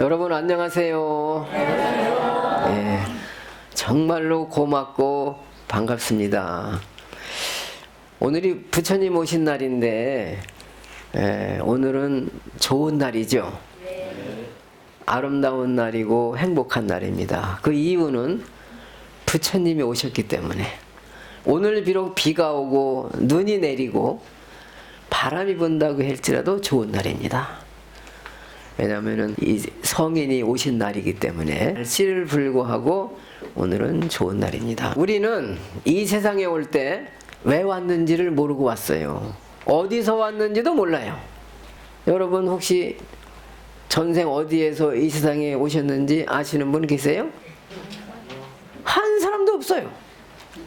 여러분 안녕하세요. 네, 정말로 고맙고 반갑습니다. 오늘이 부처님 오신 날인데 오늘은 좋은 날이죠. 아름다운 날이고 행복한 날입니다. 그 이유는 부처님이 오셨기 때문에. 오늘 비록 비가 오고 눈이 내리고 바람이 분다고 할지라도 좋은 날입니다. 왜냐하면 이 성인이 오신 날이기 때문에 날씨를 불구하고 오늘은 좋은 날입니다. 우리는 이 세상에 올 때 왜 왔는지를 모르고 왔어요. 어디서 왔는지도 몰라요. 여러분 혹시 전생 어디에서 이 세상에 오셨는지 아시는 분 계세요? 한 사람도 없어요.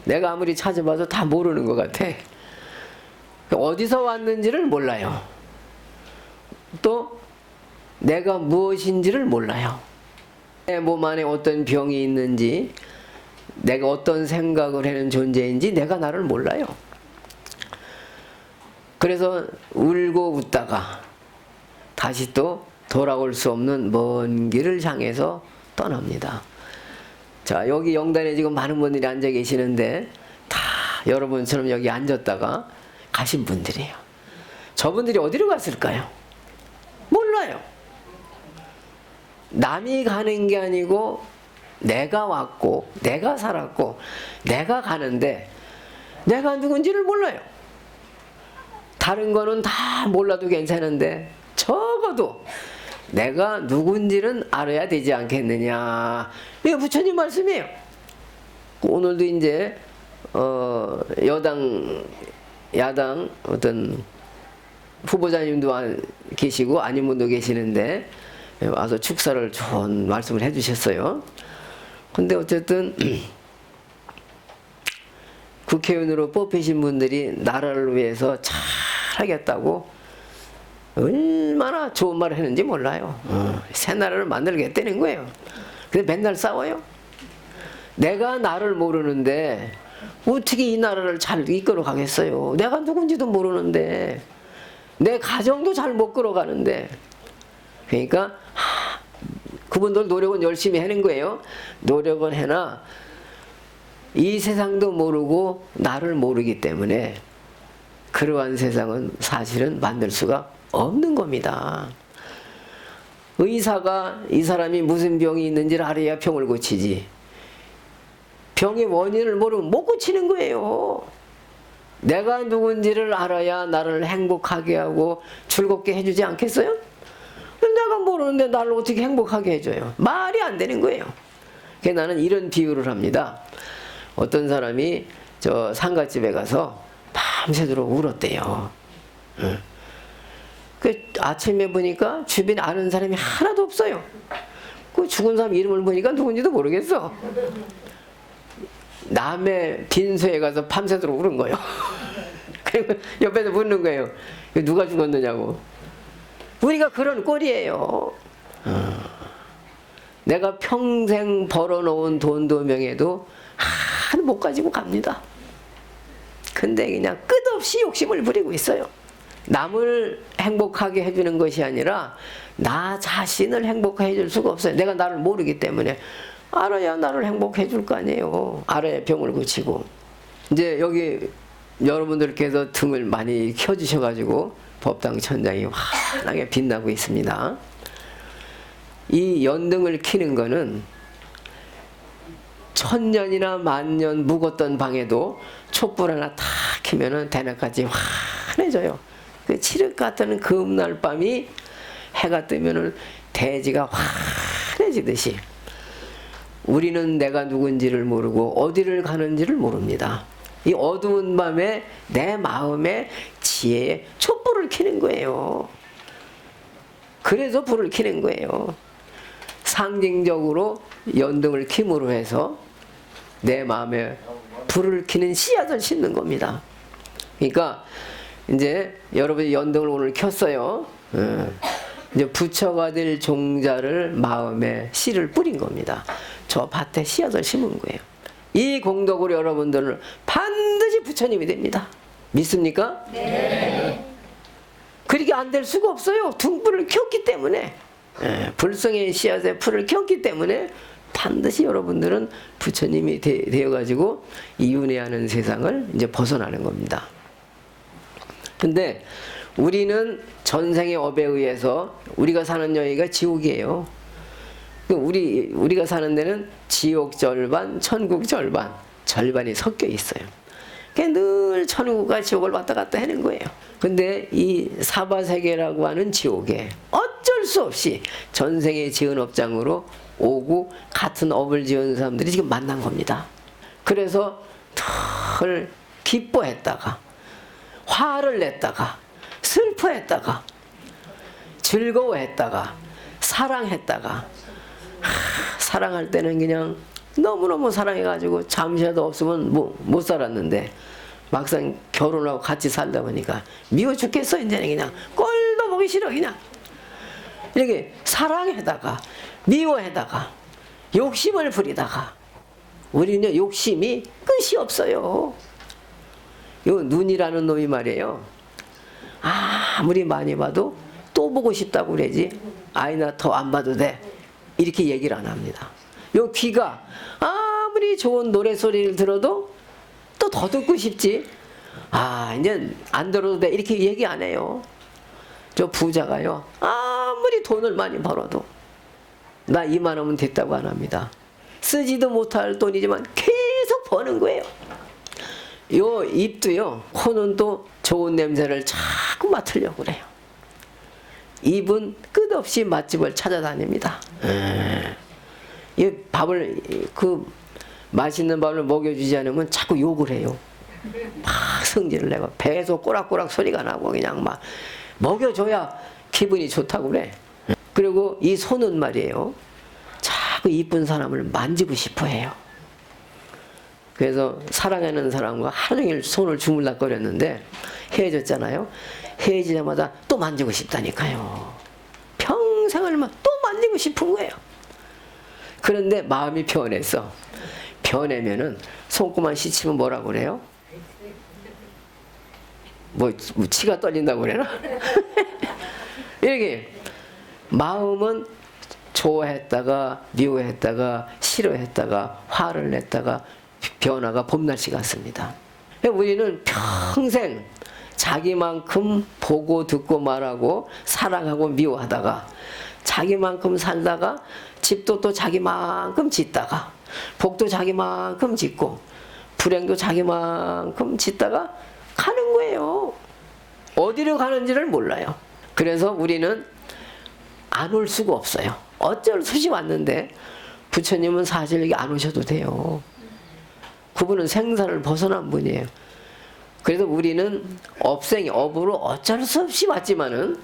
내가 아무리 찾아봐도 다 모르는 것 같아. 어디서 왔는지를 몰라요. 또 내가 무엇인지를 몰라요. 내 몸 안에 어떤 병이 있는지, 내가 어떤 생각을 하는 존재인지 내가 나를 몰라요. 그래서 울고 웃다가 다시 또 돌아올 수 없는 먼 길을 향해서 떠납니다. 자, 여기 영단에 지금 많은 분들이 앉아 계시는데 다 여러분처럼 여기 앉았다가 가신 분들이에요. 저분들이 어디로 갔을까요? 몰라요. 남이 가는 게 아니고 내가 왔고 내가 살았고 내가 가는데 내가 누군지를 몰라요. 다른 거는 다 몰라도 괜찮은데 적어도 내가 누군지는 알아야 되지 않겠느냐. 이게 부처님 말씀이에요. 오늘도 이제 여당 야당 어떤 후보자님도 계시고 아닌 분도 계시는데 와서 축사를 좋은 말씀을 해주셨어요. 근데 어쨌든 국회의원으로 뽑히신 분들이 나라를 위해서 잘하겠다고 얼마나 좋은 말을 했는지 몰라요. 새 나라를 만들겠다는 거예요. 근데 맨날 싸워요. 내가 나를 모르는데 어떻게 이 나라를 잘 이끌어 가겠어요. 내가 누군지도 모르는데 내 가정도 잘 못 끌어가는데. 그러니까 그분들 노력은 열심히 하는 거예요. 노력은 해나 이 세상도 모르고 나를 모르기 때문에 그러한 세상은 사실은 만들 수가 없는 겁니다. 의사가 이 사람이 무슨 병이 있는지를 알아야 병을 고치지. 병의 원인을 모르면 못 고치는 거예요. 내가 누군지를 알아야 나를 행복하게 하고 즐겁게 해주지 않겠어요? 내가 모르는데 나를 어떻게 행복하게 해줘요? 말이 안 되는 거예요. 그래서 나는 이런 비유를 합니다. 어떤 사람이 저 상가집에 가서 밤새도록 울었대요. 그 아침에 보니까 주변에 아는 사람이 하나도 없어요. 그 죽은 사람 이름을 보니까 누군지도 모르겠어. 남의 빈소에 가서 밤새도록 울은 거예요. 그리고 옆에서 묻는 거예요. 누가 죽었느냐고. 우리가 그런 꼴이에요. 내가 평생 벌어놓은 돈도 명예도 하나도 못 가지고 갑니다. 근데 그냥 끝없이 욕심을 부리고 있어요. 남을 행복하게 해주는 것이 아니라 나 자신을 행복하게 해줄 수가 없어요. 내가 나를 모르기 때문에. 알아야 나를 행복해 줄 거 아니에요. 알아야 병을 고치고. 이제 여기 여러분들께서 등을 많이 켜주셔가지고 법당 천장이 환하게 빛나고 있습니다. 이 연등을 켜는 거는 천년이나 만년 묵었던 방에도 촛불 하나 탁 켜면은 대낮까지 환해져요. 그 칠흑 같은 금날 밤이 해가 뜨면은 대지가 환해지듯이 우리는 내가 누군지를 모르고 어디를 가는지를 모릅니다. 이 어두운 밤에 내 마음에 지혜의 촛불을 켜는 거예요. 그래서 불을 켜는 거예요. 상징적으로 연등을 킴으로 해서 내 마음에 불을 켜는 씨앗을 심는 겁니다. 그러니까 이제 여러분이 연등을 오늘 켰어요. 이제 부처가 될 종자를 마음에 씨를 뿌린 겁니다. 저 밭에 씨앗을 심은 거예요. 이 공덕으로 여러분들은 반드시 부처님이 됩니다. 믿습니까? 네. 그렇게 안 될 수가 없어요. 등불을 켰기 때문에. 불성의 씨앗의 풀을 켰기 때문에 반드시 여러분들은 부처님이 되어가지고 이윤회하는 세상을 이제 벗어나는 겁니다. 근데 우리는 전생의 업에 의해서 우리가 사는 여기가 지옥이에요. 우리가 사는 데는 지옥 절반, 천국 절반, 절반이 섞여 있어요. 늘 천국과 지옥을 왔다 갔다 하는 거예요. 근데 이 사바세계라고 하는 지옥에 어쩔 수 없이 전생에 지은 업장으로 오고 같은 업을 지은 사람들이 지금 만난 겁니다. 그래서 덜 기뻐했다가 화를 냈다가 슬퍼했다가 즐거워했다가 사랑했다가 사랑할 때는 그냥 너무너무 사랑해가지고 잠시라도 없으면 못 살았는데 막상 결혼하고 같이 살다 보니까 미워 죽겠어. 이제는 그냥 꼴도 보기 싫어. 그냥 이렇게 사랑하다가 미워하다가 욕심을 부리다가 우리는 욕심이 끝이 없어요. 요 눈이라는 놈이 말이에요. 아무리 많이 봐도 또 보고 싶다고 그러지. 아이나 더 안 봐도 돼. 이렇게 얘기를 안 합니다. 요 귀가 아무리 좋은 노래소리를 들어도 또 더 듣고 싶지. 이제 안 들어도 돼. 이렇게 얘기 안 해요. 저 부자가요. 아무리 돈을 많이 벌어도 나 이만하면 됐다고 안 합니다. 쓰지도 못할 돈이지만 계속 버는 거예요. 요 입도요. 코는 또 좋은 냄새를 자꾸 맡으려고 그래요. 입은 끝없이 맛집을 찾아다닙니다. 이 밥을 맛있는 밥을 먹여주지 않으면 자꾸 욕을 해요. 막 성질을 내고 배에서 꼬락꼬락 소리가 나고 그냥 막 먹여줘야 기분이 좋다고 그래. 그리고 이 손은 말이에요. 자꾸 이쁜 사람을 만지고 싶어 해요. 그래서 사랑하는 사람과 하루 종일 손을 주물락거렸는데 헤어졌잖아요. 헤어지자마자 또 만지고 싶다니까요. 평생을 또 만지고 싶은 거예요. 그런데 마음이 변했어. 변하면은 손꼽만 씻으면 뭐라고 그래요? 뭐 치가 떨린다고 그래나? 이렇게 마음은 좋아했다가 미워했다가 싫어했다가 화를 냈다가 변화가 봄날씨 같습니다. 우리는 평생 자기만큼 보고 듣고 말하고 사랑하고 미워하다가 자기만큼 살다가 집도 또 자기만큼 짓다가 복도 자기만큼 짓고 불행도 자기만큼 짓다가 가는 거예요. 어디로 가는지를 몰라요. 그래서 우리는 안 올 수가 없어요. 어쩔 수 없이 왔는데 부처님은 사실 여기 안 오셔도 돼요. 그분은 생사를 벗어난 분이에요. 그래서 우리는 업으로 어쩔 수 없이 왔지만은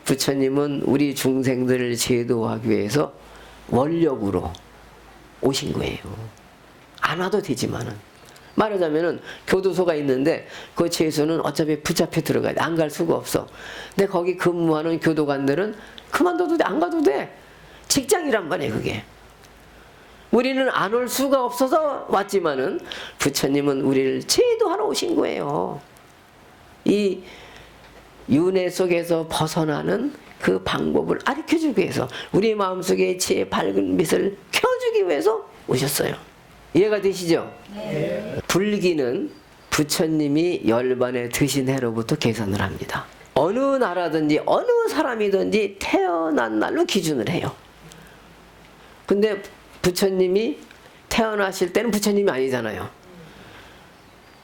부처님은 우리 중생들을 제도하기 위해서 원력으로 오신 거예요. 안 와도 되지만은. 말하자면은 교도소가 있는데 그 죄수는 어차피 붙잡혀 들어가야 돼. 안 갈 수가 없어. 근데 거기 근무하는 교도관들은 그만둬도 돼. 안 가도 돼. 직장이란 말이에요, 그게. 우리는 안 올 수가 없어서 왔지만은 부처님은 우리를 제도하러 오신 거예요. 이 윤회 속에서 벗어나는 그 방법을 가르쳐주기 위해서 우리 마음속에 지혜의 밝은 빛을 켜주기 위해서 오셨어요. 이해가 되시죠? 네. 불기는 부처님이 열반에 드신 해로부터 계산을 합니다. 어느 나라든지 어느 사람이든지 태어난 날로 기준을 해요. 근데 부처님이 태어나실 때는 부처님이 아니잖아요.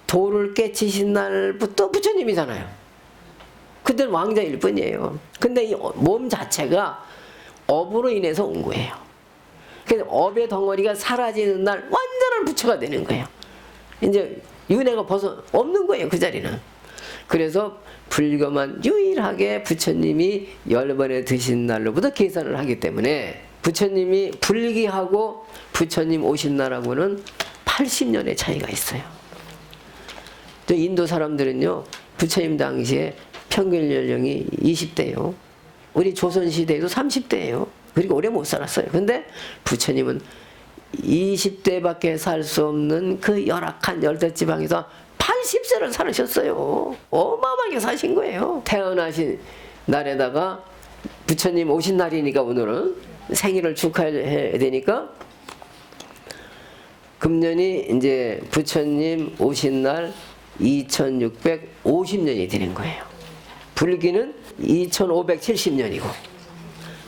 돌을 깨치신 날부터 부처님이잖아요. 그때는 왕자일 뿐이에요. 근데 이 몸 자체가 업으로 인해서 온 거예요. 그래서 업의 덩어리가 사라지는 날 완전한 부처가 되는 거예요. 이제 윤회가 없는 거예요, 그 자리는. 그래서 불교만 유일하게 부처님이 열반에 드신 날로부터 계산을 하기 때문에 부처님이 불기하고 부처님 오신 날하고는 80년의 차이가 있어요. 또 인도 사람들은요, 부처님 당시에 평균 연령이 20대예요. 우리 조선시대에도 30대예요. 그리고 오래 못 살았어요. 근데 부처님은 20대밖에 살 수 없는 그 열악한 열대지방에서 80세를 살으셨어요. 어마어마하게 사신 거예요. 태어나신 날에다가 부처님 오신 날이니까 오늘은 생일을 축하해야 되니까 금년이 이제 부처님 오신 날 2650년이 되는 거예요. 불기는 2570년이고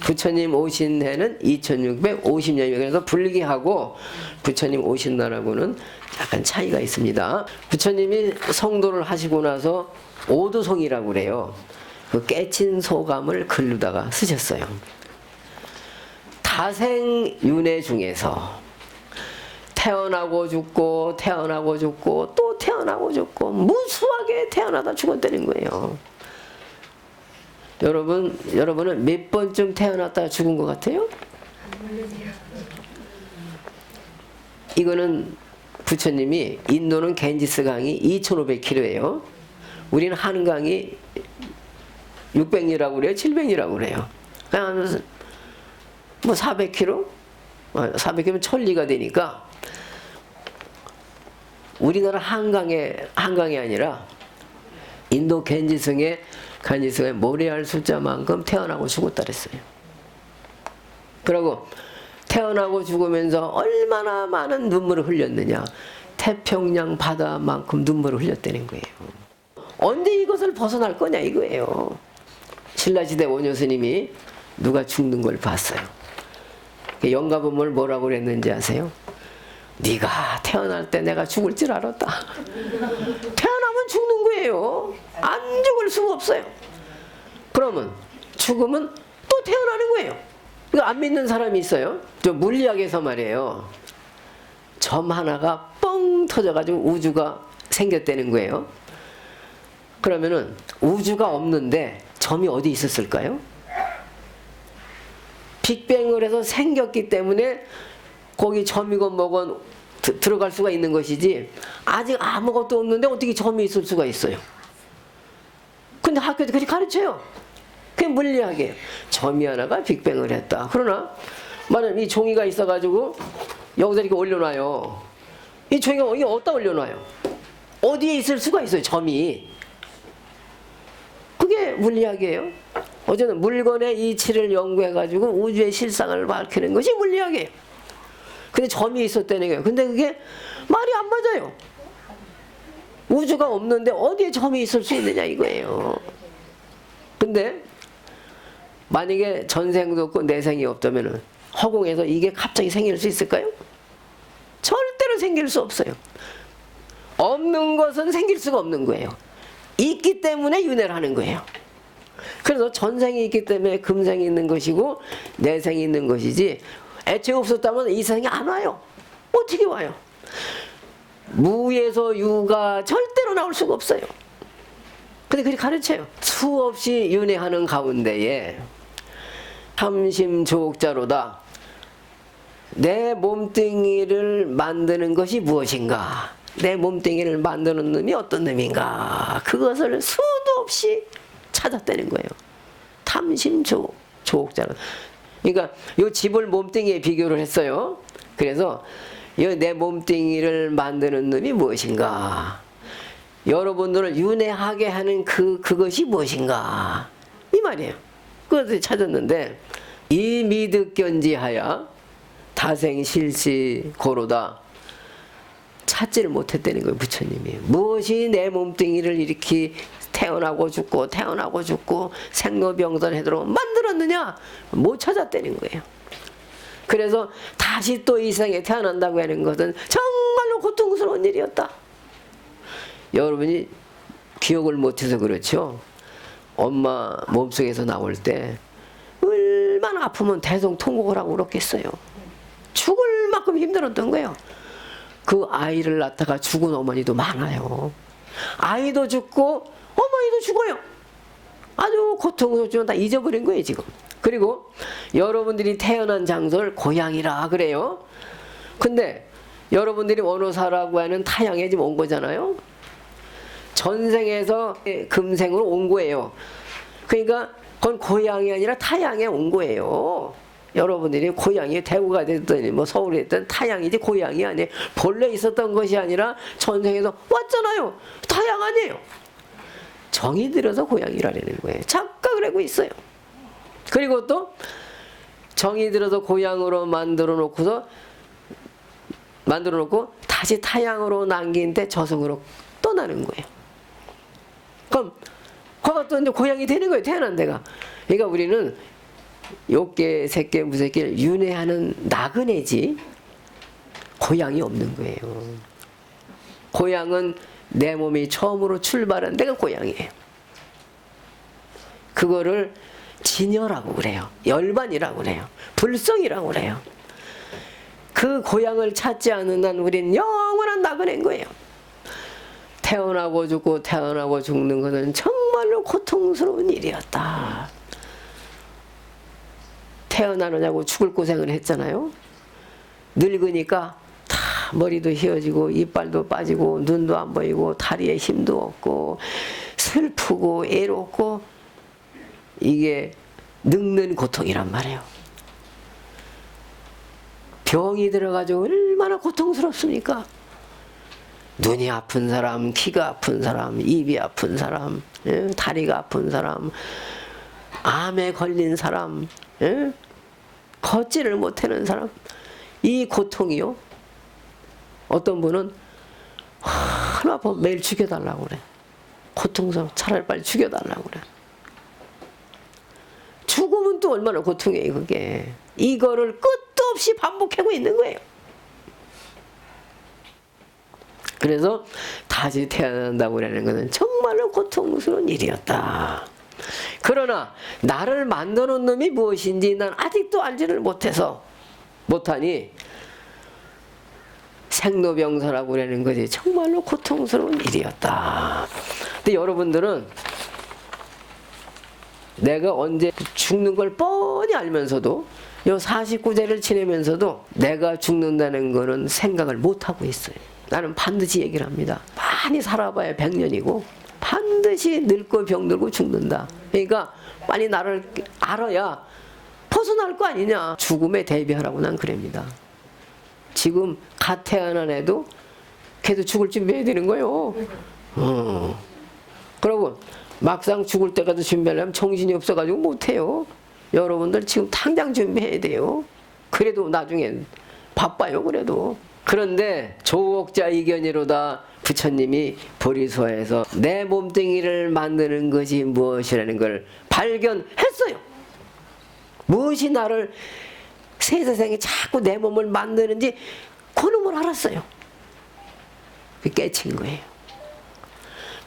부처님 오신 해는 2650년이에요. 그래서 불기하고 부처님 오신 날하고는 약간 차이가 있습니다. 부처님이 성도를 하시고 나서 오두송이라고 그래요. 그 깨친 소감을 글로다가 쓰셨어요. 다생윤회 중에서 태어나고 죽고 태어나고 죽고 또 태어나고 죽고 무수하게 태어나다 죽었다는 거예요. 여러분은 몇 번쯤 태어났다가 죽은 것 같아요? 이거는 부처님이 인도는 겐지스 강이 2500km예요. 우리는 한강이 600리라고 그래요? 700리라고 그래요? 그냥 뭐 400km? 400km면 1000리가 되니까 우리나라 한강이 아니라 인도 겐지성의 모래알 숫자만큼 태어나고 죽었다 그랬어요. 그리고 태어나고 죽으면서 얼마나 많은 눈물을 흘렸느냐. 태평양 바다만큼 눈물을 흘렸다는 거예요. 언제 이것을 벗어날 거냐 이거예요. 신라시대 원효스님이 누가 죽는 걸 봤어요. 영가본을 뭐라고 그랬는지 아세요? 네가 태어날 때 내가 죽을 줄 알았다. 태어나면 죽는 거예요. 안 죽을 수가 없어요. 그러면 죽으면 또 태어나는 거예요. 이거 안 믿는 사람이 있어요. 저 물리학에서 말이에요. 점 하나가 뻥 터져가지고 우주가 생겼다는 거예요. 그러면은 우주가 없는데 점이 어디 있었을까요? 빅뱅을 해서 생겼기 때문에 거기 점이건 뭐건 들어갈 수가 있는 것이지 아직 아무것도 없는데 어떻게 점이 있을 수가 있어요? 근데 학교에서 그렇게 가르쳐요. 그게 물리학이에요. 점이 하나가 빅뱅을 했다. 그러나 만약 이 종이가 있어가지고 여기서 이렇게 올려놔요. 이 종이가 여기 어디다 올려놔요? 어디에 있을 수가 있어요, 점이. 그게 물리학이에요. 어쨌든 물건의 이치를 연구해가지고 우주의 실상을 밝히는 것이 물리학이에요. 근데 점이 있었다는 거예요. 근데 그게 말이 안 맞아요. 우주가 없는데 어디에 점이 있을 수 있느냐 이거예요. 근데 만약에 전생도 없고 내생이 없다면 허공에서 이게 갑자기 생길 수 있을까요? 절대로 생길 수 없어요. 없는 것은 생길 수가 없는 거예요. 있기 때문에 윤회를 하는 거예요. 그래서 전생이 있기 때문에 금생이 있는 것이고 내생이 있는 것이지 애초에 없었다면 이 세상에 안 와요. 어떻게 와요? 무에서 유가 절대로 나올 수가 없어요. 근데 그렇게 가르쳐요. 수없이 윤회하는 가운데에 참심조옥자로다. 내 몸뚱이를 만드는 것이 무엇인가? 내 몸뚱이를 만드는 놈이 어떤 놈인가? 그것을 수도 없이 찾았다는 거예요. 탐심조옥자로. 그러니까 이 집을 몸뚱이에 비교를 했어요. 그래서 내 몸뚱이를 만드는 놈이 무엇인가? 여러분들을 윤회하게 하는 그것이 무엇인가? 이 말이에요. 그것을 찾았는데 이 미득견지하야 다생실시 고로다. 찾지를 못했다는 거예요. 부처님이. 무엇이 내 몸뚱이를 이렇게 태어나고 죽고 태어나고 죽고 생로병사하도록 만들었느냐? 못 찾았다는 거예요. 그래서 다시 또 이 세상에 태어난다고 하는 것은 정말로 고통스러운 일이었다. 여러분이 기억을 못해서 그렇죠. 엄마 몸속에서 나올 때 얼마나 아프면 대성통곡을 하고 울었겠어요. 죽을 만큼 힘들었던 거예요. 그 아이를 낳다가 죽은 어머니도 많아요. 아이도 죽고 어머니도 죽어요. 아주 고통스럽지만 다 잊어버린 거예요 지금. 그리고 여러분들이 태어난 장소를 고향이라 그래요. 근데 여러분들이 원호사라고 하는 타향에 지금 온 거잖아요. 전생에서 금생으로 온 거예요. 그러니까 그건 고향이 아니라 타향에 온 거예요. 여러분들이 고향이 대구가 됐든 뭐 서울이 됐든 타향이지 고향이 아니에요. 본래 있었던 것이 아니라 전생에서 왔잖아요. 타향 아니에요. 정이 들어서 고향이라는 거예요. 착각을 하고 있어요. 그리고 또 정이 들어서 고향으로 만들어 놓고 다시 타향으로 남긴 데 저승으로 떠나는 거예요. 그럼 거가 또 이제 고향이 되는 거예요. 태어난 데가. 그러니까 우리는 욕계, 색계, 무색계를 윤회하는 나그네지 고향이 없는 거예요. 고향은 내 몸이 처음으로 출발한 데가 고향이에요. 그거를 진여라고 그래요. 열반이라고 그래요. 불성이라고 그래요. 그 고향을 찾지 않는 한 우리는 영원한 나그네인 거예요. 태어나고 죽고 태어나고 죽는 것은 정말로 고통스러운 일이었다. 태어나느냐고 죽을 고생을 했잖아요. 늙으니까 다 머리도 휘어지고 이빨도 빠지고 눈도 안 보이고 다리에 힘도 없고 슬프고 애롭고 이게 늙는 고통이란 말이에요. 병이 들어가지고 얼마나 고통스럽습니까? 눈이 아픈 사람, 귀가 아픈 사람, 입이 아픈 사람, 다리가 아픈 사람, 암에 걸린 사람, 걷지를 못하는 사람, 이 고통이요. 어떤 분은 하나 매일 죽여달라고 그래. 고통스러워. 차라리 빨리 죽여달라고 그래. 죽으면 또 얼마나 고통이에요, 그게. 이거를 끝도 없이 반복하고 있는 거예요. 그래서 다시 태어난다고 하는 것은 정말로 고통스러운 일이었다. 그러나 나를 만들어 놓은 놈이 무엇인지 난 아직도 알지를 못하니 생로병사라고 하는 것이 정말로 고통스러운 일이었다. 근데 여러분들은 내가 언제 죽는 걸 뻔히 알면서도 요 49제를 지내면서도 내가 죽는다는 거는 생각을 못하고 있어요. 나는 반드시 얘기를 합니다. 많이 살아봐야 100년이고 반드시 늙고 병들고 죽는다. 그러니까 빨리 나를 알아야 벗어날 거 아니냐. 죽음에 대비하라고 난 그럽니다. 지금 갓 태어난 애도 걔도 죽을 준비해야 되는 거예요. 그러고 막상 죽을 때까지 준비하려면 정신이 없어가지고 못해요. 여러분들 지금 당장 준비해야 돼요. 그래도 나중에 바빠요. 그래도. 그런데 조옥자 이견이로다 부처님이 보리소에서 내 몸뚱이를 만드는 것이 무엇이라는 걸 발견했어요. 무엇이 나를 세상에 자꾸 내 몸을 만드는지 그놈을 알았어요. 깨친 거예요.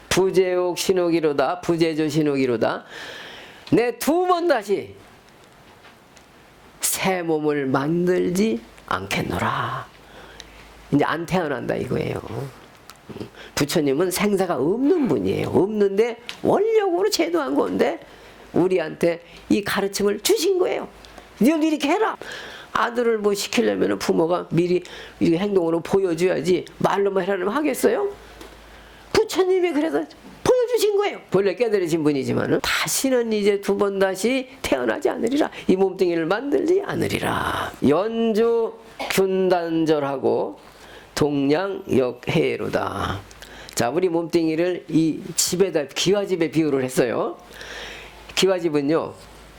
부재옥 신옥이로다 부재조 신옥이로다 내 두 번 다시 새 몸을 만들지 않겠노라. 이제 안 태어난다 이거예요. 부처님은 생사가 없는 분이에요. 없는데 원력으로 제도한 건데 우리한테 이 가르침을 주신 거예요. 늘 이렇게 해라. 아들을 뭐 시키려면 부모가 미리 이 행동으로 보여줘야지 말로만 하려면 하겠어요? 부처님이 그래서 보여주신 거예요. 본래 깨달으신 분이지만 다시는 이제 두 번 다시 태어나지 않으리라. 이 몸뚱이를 만들지 않으리라. 연주 균단절하고 동량역해로다. 자, 우리 몸뚱이를 이 집에다 기와집에 비유를 했어요. 기와집은요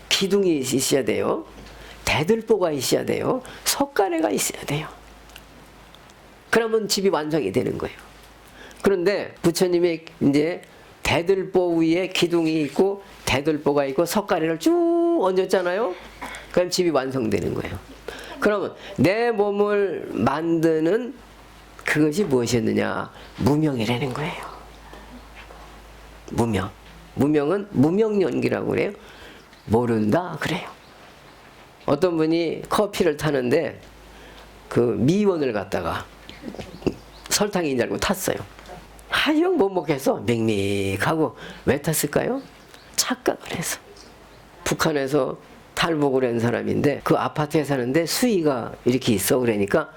기둥이 있어야 돼요. 대들보가 있어야 돼요. 석가래가 있어야 돼요. 그러면 집이 완성이 되는 거예요. 그런데 부처님이 이제 대들보 위에 기둥이 있고 대들보가 있고 석가래를 쭉 얹었잖아요. 그럼 집이 완성되는 거예요. 그러면 내 몸을 만드는 그것이 무엇이었느냐? 무명이라는 거예요. 무명. 무명은 무명연기라고 그래요. 모른다 그래요. 어떤 분이 커피를 타는데 그 미원을 갖다가 설탕인 줄 알고 탔어요. 하영 못 먹겠어. 맹맹하고. 왜 탔을까요? 착각을 해서. 북한에서 탈북을 한 사람인데 그 아파트에 사는데 수위가 이렇게 있어. 그러니까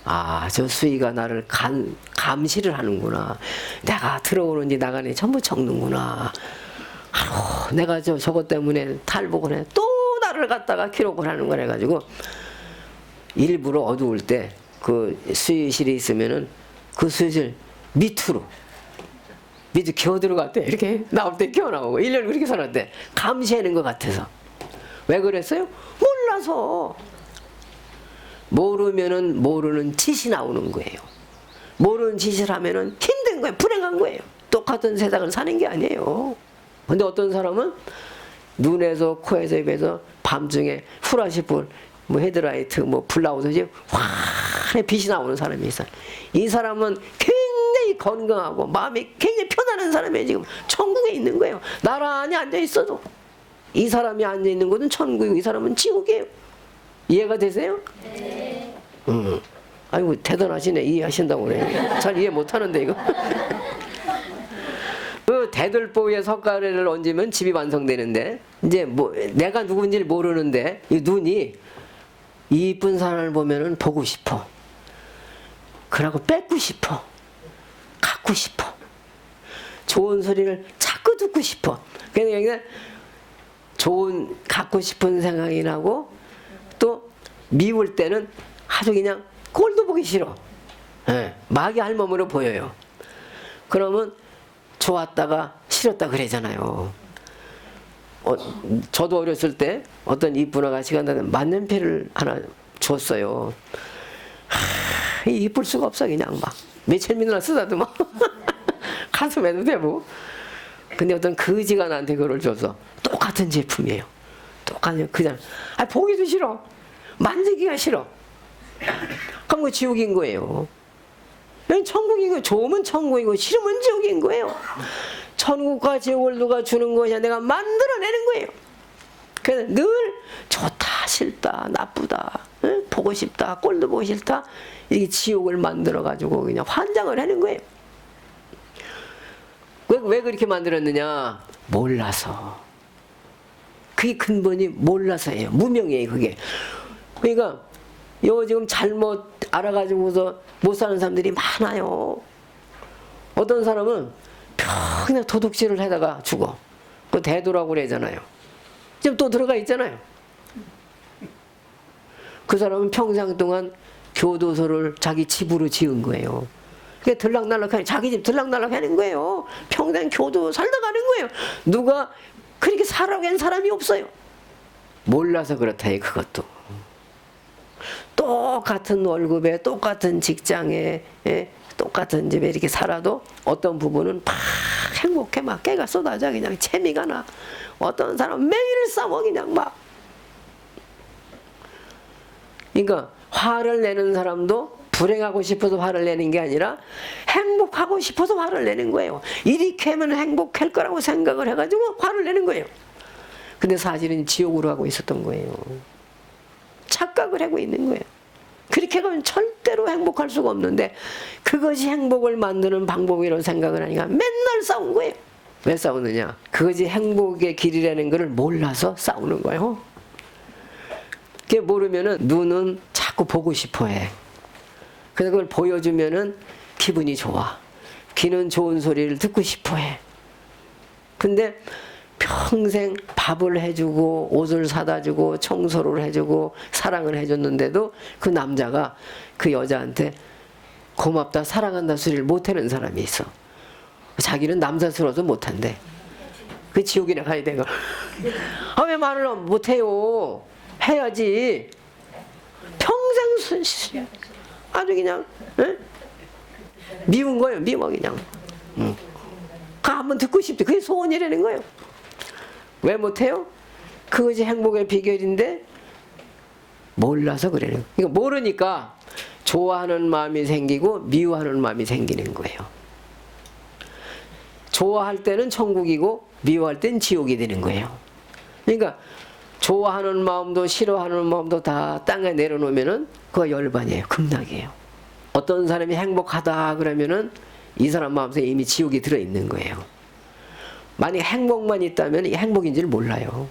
아, 저 수위가 나를 감시를 하는구나. 내가 들어오는지 나가는지 전부 적는구나. 아유, 내가 저것 때문에 탈북을 해. 또 나를 갖다가 기록을 하는 거라 가지고 일부러 어두울 때 그 수위실이 있으면은 그 수위실 밑으로 기어 들어갈 때 이렇게 나올 때 기어 나오고 1년 그렇게 살았대. 감시하는 것 같아서. 왜 그랬어요? 몰라서. 모르면은 모르는 짓이 나오는 거예요. 모르는 짓을 하면은 힘든 거예요. 불행한 거예요. 똑같은 세상을 사는 게 아니에요. 근데 어떤 사람은 눈에서 코에서 입에서 밤중에 후라시 불, 뭐 헤드라이트, 뭐 블라우스지 환히 빛이 나오는 사람이 있어요. 이 사람은 굉장히 건강하고 마음이 굉장히 편안한 사람이에요. 지금 천국에 있는 거예요. 나란히 앉아 있어도 이 사람이 앉아 있는 곳은 천국이고 이 사람은 지옥이에요. 이해가 되세요? 네. 아이고 대단하시네. 이해하신다고 그래. 잘 이해 못하는데 이거. 그 대들보에 석가래를 얹으면 집이 완성되는데 이제 뭐 내가 누군지를 모르는데 이 눈이 이쁜 사람을 보면은 보고 싶어. 그러고 뺏고 싶어. 갖고 싶어. 좋은 소리를 자꾸 듣고 싶어. 그러니까 좋은 갖고 싶은 생각이 나고 또 미울 때는 아주 그냥 꼴도 보기 싫어. 네, 마귀 할멈으로 보여요. 그러면 좋았다가 싫었다 그러잖아요. 저도 어렸을 때 어떤 이쁜 아가씨가 나한테 만년필을 하나 줬어요. 이쁠 수가 없어. 그냥 막 며칠 미나 쓰다도 막 가슴에도 대고. 근데 어떤 거지가 나한테 그걸 줘서 똑같은 제품이에요. 똑같은 그냥 보기도 싫어. 만지기가 싫어. 그럼 그 지옥인 거예요. 천국인 거예요. 좋으면 천국이고 싫으면 지옥인 거예요. 천국과 지옥을 누가 주는 것이냐 내가 만들어내는 거예요. 그래서 늘 좋다 싫다 나쁘다 응? 보고 싶다 꼴도 보기 싫다 이게 지옥을 만들어 가지고 그냥 환장을 하는 거예요. 왜 그렇게 만들었느냐? 몰라서. 그게 근본이 몰라서예요. 무명이에요 그게. 그러니까 요 지금 잘못 알아가지고서 못 사는 사람들이 많아요. 어떤 사람은 그냥 도둑질을 하다가 죽어. 그 대도라고 그러잖아요. 지금 또 들어가 있잖아요. 그 사람은 평생 동안 교도소를 자기 집으로 지은 거예요. 그게 들락날락하니 자기 집 들락날락 하는 거예요. 평생 교도 살다 가는 거예요. 누가 그렇게 살아가는 한 사람이 없어요. 몰라서 그렇다 해 그것도. 똑같은 월급에 똑같은 직장에 똑같은 집에 이렇게 살아도 어떤 부분은 막 행복해 막 깨가 쏟아져 그냥 재미가 나. 어떤 사람은 매일 싸워 그냥 막. 그러니까 화를 내는 사람도 불행하고 싶어서 화를 내는 게 아니라 행복하고 싶어서 화를 내는 거예요. 이렇게 하면 행복할 거라고 생각을 해가지고 화를 내는 거예요. 근데 사실은 지옥으로 가고 있었던 거예요. 착각을 하고 있는 거예요. 그렇게 가면 절대로 행복할 수가 없는데 그것이 행복을 만드는 방법이라고 생각을 하니까 맨날 싸운 거예요. 왜 싸우느냐? 그것이 행복의 길이라는 것을 몰라서 싸우는 거예요. 그게 모르면은 눈은 자꾸 보고 싶어 해. 그래서 그걸 보여주면은 기분이 좋아. 귀는 좋은 소리를 듣고 싶어 해. 근데 평생 밥을 해주고 옷을 사다 주고 청소를 해주고 사랑을 해줬는데도 그 남자가 그 여자한테 고맙다 사랑한다 소리를 못하는 사람이 있어. 자기는 남사스러워서 못한대. 그 지옥이나 가야 되고. 아, 왜 말을 못해요? 해야지. 평생 아주 그냥 에? 미운 거예요. 미워 그냥. 한번 듣고 싶대. 그게 소원이라는 거예요. 왜 못해요? 그것이 행복의 비결인데 몰라서 그래요. 그러니까 모르니까 좋아하는 마음이 생기고 미워하는 마음이 생기는 거예요. 좋아할 때는 천국이고 미워할 때는 지옥이 되는 거예요. 그러니까 좋아하는 마음도 싫어하는 마음도 다 땅에 내려놓으면은 그거 열반이에요. 극락이에요. 어떤 사람이 행복하다 그러면은 이 사람 마음속에 이미 지옥이 들어있는 거예요. 만약 행복만 있다면 이 행복인지를 몰라요.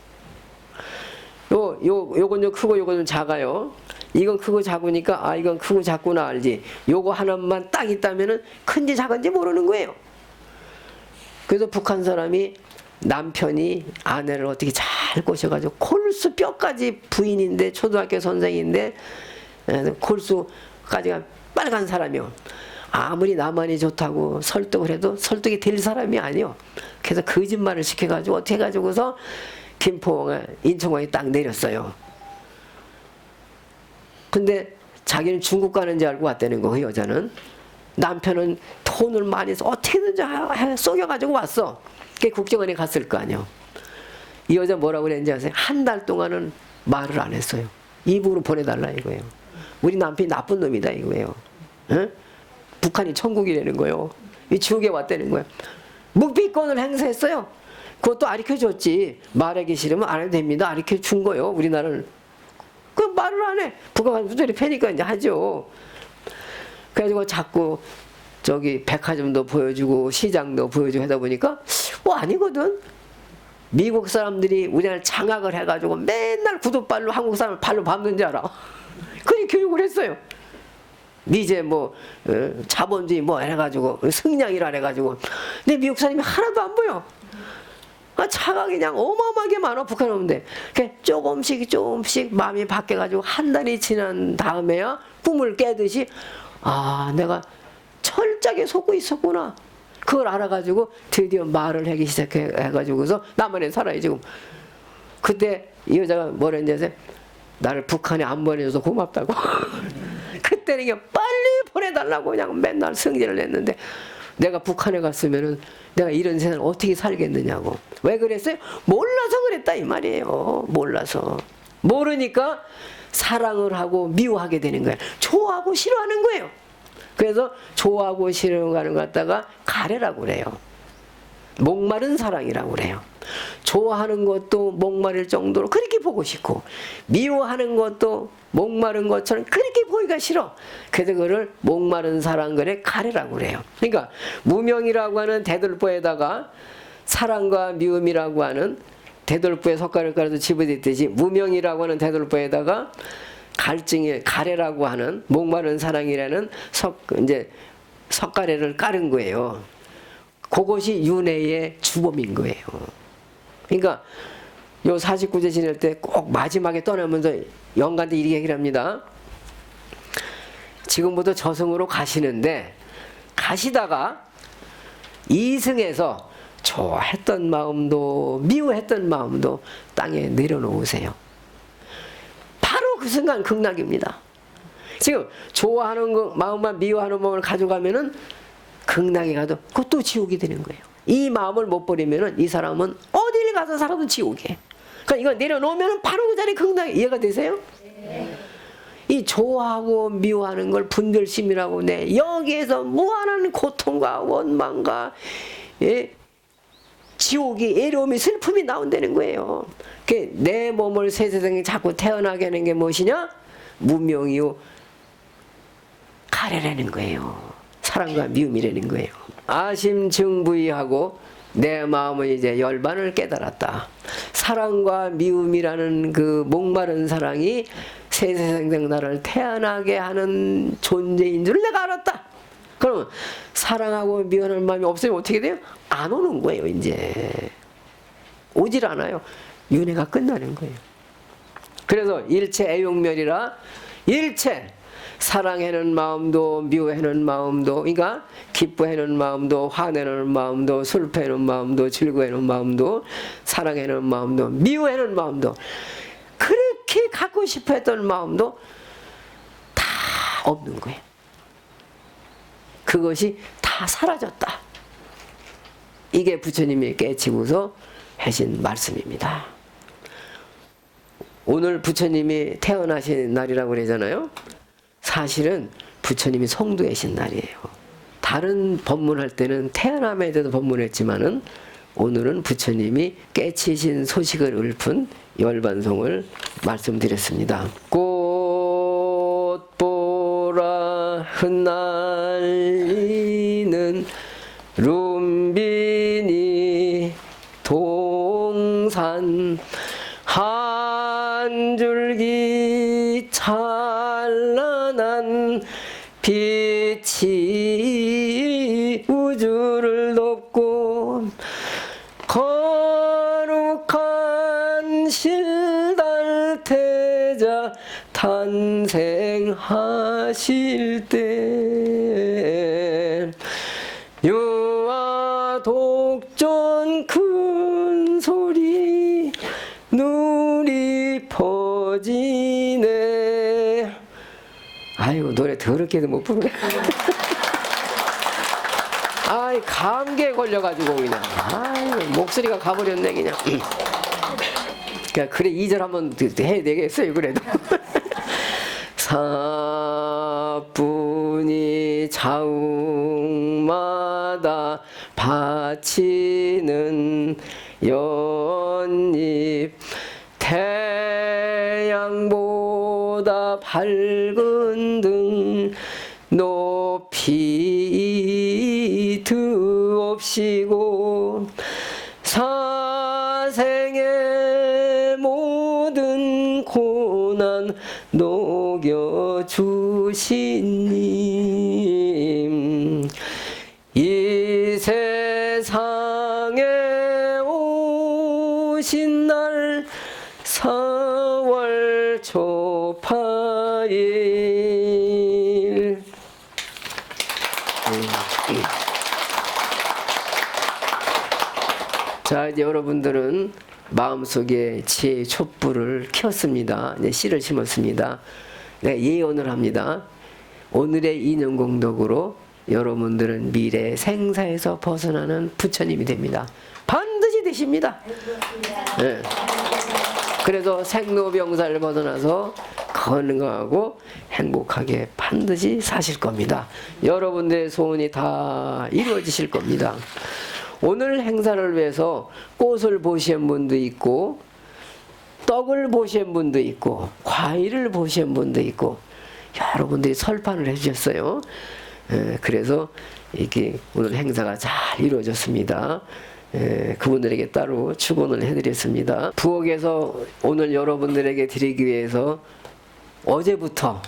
요건 좀 크고 요건 좀 작아요. 이건 크고 작으니까 아 이건 크고 작구나 알지. 요거 하나만 딱 있다면은 큰지 작은지 모르는 거예요. 그래서 북한 사람이 남편이 아내를 어떻게 잘 꼬셔가지고 골수 뼈까지 부인인데 초등학교 선생인데 골수까지가 빨간 사람이요. 아무리 나만이 좋다고 설득을 해도 설득이 될 사람이 아니요. 그래서 거짓말을 시켜가지고 어떻게 해가지고서 김포공항에 인천공항에 딱 내렸어요. 근데 자기는 중국 가는 줄 알고 왔다는 거, 그 여자는. 남편은 돈을 많이 써 어떻게든지 속여가지고 왔어. 그게 국정원에 갔을 거 아니야. 이 여자 뭐라고 그랬는지 아세요? 한 달 동안은 말을 안 했어요. 입으로 보내달라 이거예요. 우리 남편이 나쁜 놈이다 이거예요. 응? 북한이 천국이라는 거예요. 이 지옥에 왔다는 거예요. 묵비권을 행사했어요. 그것도 가르쳐줬지. 말하기 싫으면 안 해도 됩니다. 가르쳐준 거예요. 우리나라는. 그 말을 안 해. 북한 부조리 패니까 이제 하죠. 그래가지고 자꾸 저기 백화점도 보여주고 시장도 보여주고 하다 보니까 아니거든. 미국 사람들이 우리나라를 장악을 해가지고 맨날 구두발로 한국 사람을 발로 밟는 줄 알아. 그렇게 교육을 했어요. 미제 뭐 자본주의 뭐 해가지고 승냥이라 해가지고. 근데 미국 사람이 하나도 안 보여. 차가 그냥 어마어마하게 많아. 북한 오는데 조금씩 조금씩 마음이 바뀌어가지고 한 달이 지난 다음에야 꿈을 깨듯이 내가 철저하게 속고 있었구나. 그걸 알아가지고 드디어 말을 하기 시작해가지고서 나만의 살아요 지금. 그때 이 여자가 뭐라 했냐면 나를 북한에 안 보내줘서 고맙다고. 그때는 그냥 빨리 보내달라고 그냥 맨날 승진을 했는데, 내가 북한에 갔으면은 내가 이런 세상을 어떻게 살겠느냐고. 왜 그랬어요? 몰라서 그랬다 이 말이에요. 몰라서. 모르니까 사랑을 하고 미워하게 되는 거예요. 좋아하고 싫어하는 거예요. 그래서 좋아하고 싫어하는 것 갖다가 가래라고 그래요. 목마른 사랑이라고 그래요. 좋아하는 것도 목마를 정도로 그렇게 보고 싶고, 미워하는 것도 목마른 것처럼 그렇게 보기가 싫어. 그래서 그걸 목마른 사랑, 그래 가래라고 그래요. 그러니까 무명이라고 하는 대들보에다가 사랑과 미움이라고 하는 대들보에 석가를 깔아서 집어댔듯이, 무명이라고 하는 대들보에다가 갈증의 가래라고 하는 목마른 사랑이라는 석가래를 깔은 거예요. 그것이 윤회의 주범인 거예요. 그러니까 요 49제 지낼 때 꼭 마지막에 떠나면서 영가한테 이렇게 얘기를 합니다. 지금부터 저승으로 가시는데 가시다가 이승에서 좋아했던 마음도 미워했던 마음도 땅에 내려놓으세요. 바로 그 순간 극락입니다. 지금 좋아하는 거 마음만 미워하는 마음을 가져가면은 극락에 가도 그것도 지옥이 되는 거예요. 이 마음을 못 버리면은 이 사람은 어딜 가서 살아도 지옥이에요. 그러니까 이거 내려놓으면은 바로 그 자리에 극락이. 이해가 되세요? 네. 이 좋아하고 미워하는 걸 분별심이라고 여기에서 무한한 고통과 원망과 지옥이, 애로움이, 슬픔이 나온다는 거예요. 내 몸을 새 세상에 자꾸 태어나게 하는 게 무엇이냐? 무명이요 가래라는 거예요. 사랑과 미움이라는 거예요. 아심증부이하고 내 마음은 이제 열반을 깨달았다. 사랑과 미움이라는 그 목마른 사랑이 새 세상 나를 태어나게 하는 존재인 줄 내가 알았다. 그러면 사랑하고 미워하는 마음이 없으면 어떻게 돼요? 안 오는 거예요. 이제 오질 않아요. 윤회가 끝나는 거예요. 그래서 일체 애용멸이라, 일체 사랑하는 마음도 미워하는 마음도, 그러니까 기뻐하는 마음도 화내는 마음도 슬퍼하는 마음도 즐거워하는 마음도 사랑하는 마음도 미워하는 마음도, 그렇게 갖고 싶어 했던 마음도 다 없는 거예요. 그것이 다 사라졌다. 이게 부처님이 깨치고서 하신 말씀입니다. 오늘 부처님이 태어나신 날이라고 그러잖아요. 사실은 부처님이 성도하신 날이에요. 다른 법문할 때는 태어남에 대해서 법문했지만은 오늘은 부처님이 깨치신 소식을 읊은 열반송을 말씀드렸습니다. 꽃보라 흩날리는 룸비니 동산, 한 줄기 찬란한 빛이 우주를 덮고, 거룩한 실달태자 탄생하실 때, 유아 독존 큰 소리 이루어지네. 아이고 노래 더럽게도 못 부르네. 아이 감기에 걸려가지고 그냥 아이고 목소리가 가버렸네 그냥. 그래 2절 한번 해야 되겠어요 그래도. 사뿐히 자웅마다 바치는 연잎 태양보다 밝은 등 높이 드옵시고 사생의 모든 고난 녹여주신 님 이 세상에 오신 날 4월 초파일 자 이제 여러분들은 마음속에 지혜의 촛불을 켰습니다. 이제 씨를 심었습니다. 네, 예언을 합니다. 오늘의 인연공덕으로 여러분들은 미래 생사에서 벗어나는 부처님이 됩니다. 반드시 되십니다. 네. 그래서 생로병사를 벗어나서 건강하고 행복하게 반드시 사실 겁니다. 여러분들의 소원이 다 이루어지실 겁니다. 오늘 행사를 위해서 꽃을 보시는 분도 있고 떡을 보시는 분도 있고 과일을 보시는 분도 있고 여러분들이 설판을 해주셨어요. 그래서 이렇게 오늘 행사가 잘 이루어졌습니다. 그분들에게 따로 축원을 해드렸습니다. 부엌에서 오늘 여러분들에게 드리기 위해서 어제부터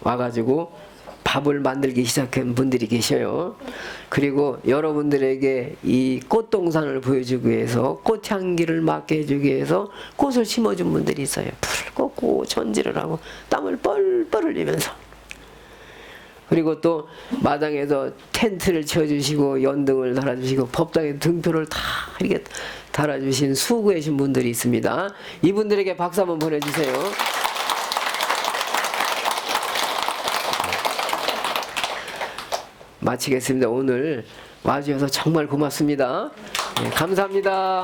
와가지고 밥을 만들기 시작한 분들이 계셔요. 그리고 여러분들에게 이 꽃동산을 보여주기 위해서 꽃향기를 맡게 해주기 위해서 꽃을 심어준 분들이 있어요. 불을 꽂고 전지를 하고 땀을 뻘뻘 흘리면서. 그리고 또 마당에서 텐트를 치워주시고 연등을 달아주시고 법당에 등표를 다 이렇게 달아주신 수고하신 분들이 있습니다. 이분들에게 박수 한번 보내주세요. 마치겠습니다. 오늘 와주셔서 정말 고맙습니다. 네, 감사합니다.